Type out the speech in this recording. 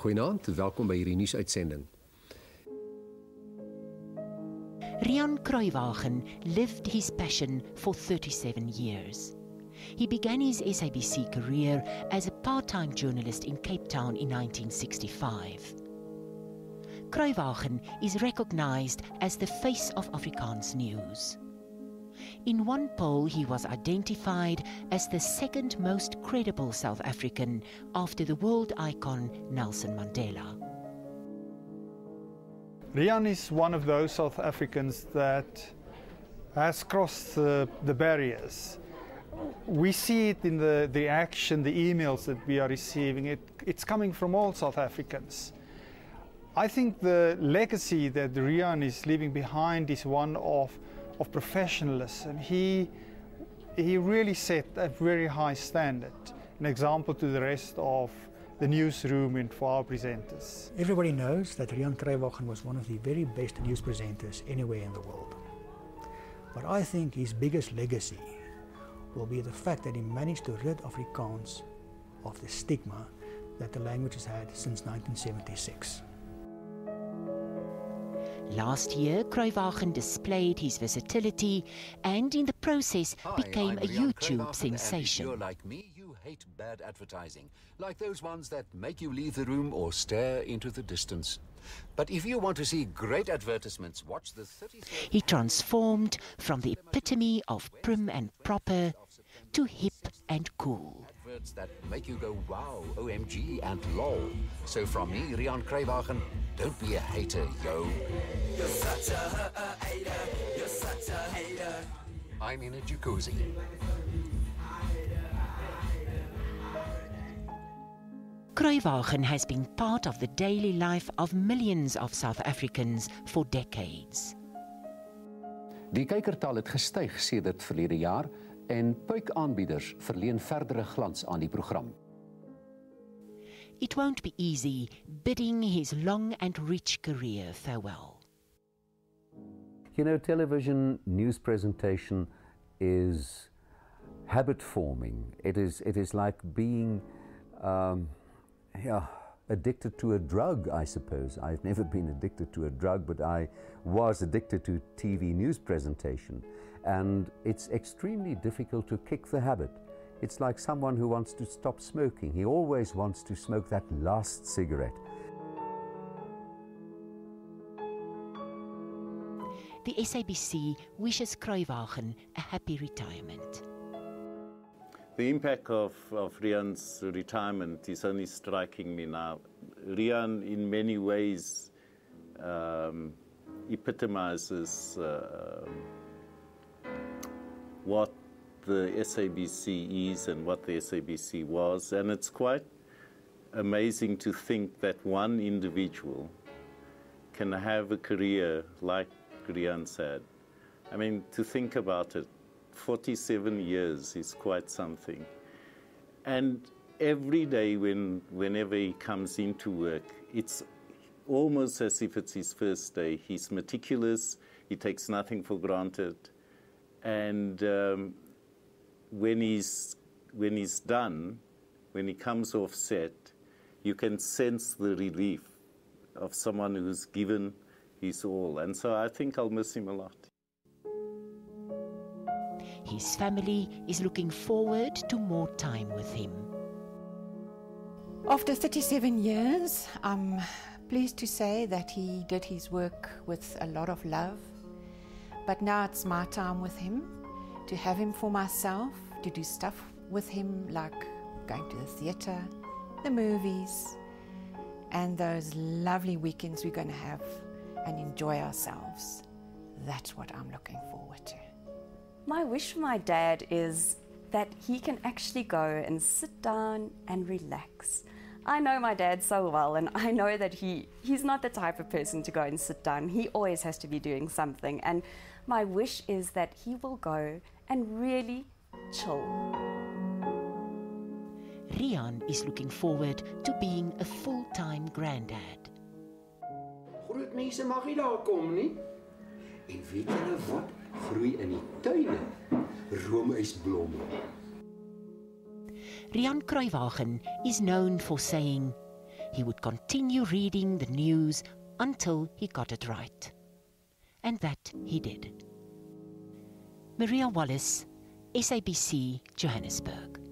Goeienaand, welkom by hierdie nuusuitsending. Rian Cruywagen lived his passion for 37 years. He began his SABC career as a part-time journalist in Cape Town in 1965. Cruywagen is recognized as the face of Afrikaans news. In one poll, he was identified as the second most credible South African after the world icon Nelson Mandela. Rian is one of those South Africans that has crossed the barriers. We see it in the action, the emails that we are receiving. It's coming from all South Africans. I think the legacy that Rian is leaving behind is one of professionalism. He really set a very high standard, an example to the rest of the newsroom and for our presenters. Everybody knows that Rian Cruywagen was one of the very best news presenters anywhere in the world. But I think his biggest legacy will be the fact that he managed to rid Afrikaans of the stigma that the language has had since 1976. Last year, Cruywagen displayed his versatility and in the process became a YouTube sensation. If you're like me, you hate bad advertising, like those ones that make you leave the room or stare into the distance. But if you want to see great advertisements, watch the 33rd... He transformed from the epitome of prim and proper to hip and cool. Adverts that make you go wow, OMG and lol. So from me, Rian Cruywagen, don't be a hater, yo. You're such a hater, you're such a hater. I'm in a jacuzzi. Cruywagen has been part of the daily life of millions of South Africans for decades. Die kykertal het gestyg sedert verlede jaar en puikaanbieders verleen verdere glans aan die program. It won't be easy bidding his long and rich career farewell. You know, television news presentation is habit forming. It is like being addicted to a drug, I suppose. I've never been addicted to a drug, but I was addicted to TV news presentation. And it's extremely difficult to kick the habit. It's like someone who wants to stop smoking. He always wants to smoke that last cigarette. The SABC wishes Cruywagen a happy retirement. The impact of Rian's retirement is only striking me now. Rian, in many ways, epitomizes what the SABC is and what the SABC was, and it's quite amazing to think that one individual can have a career like Rian's had. I mean, to think about it, 47 years is quite something. And every day whenever he comes into work, it's almost as if it's his first day. He's meticulous, he takes nothing for granted, and when he's done, when he comes off set, you can sense the relief of someone who's given his all. And so I think I'll miss him a lot. His family is looking forward to more time with him. After 37 years, I'm pleased to say that he did his work with a lot of love. But now it's my time with him, to have him for myself, to do stuff with him like going to the theatre, the movies, and those lovely weekends we're going to have and enjoy ourselves. That's what I'm looking forward to. My wish for my dad is that he can actually go and sit down and relax. I know my dad so well, and I know that he's not the type of person to go and sit down. He always has to be doing something, and my wish is that he will go and really chill. Rian is looking forward to being a full-time granddad. Groot mense mag nie daar kom nie. En weet julle wat groei in die tuine? Roomysblomme. Rian Cruywagen is known for saying, he would continue reading the news until he got it right. And that he did. Maria Wallace, SABC, Johannesburg.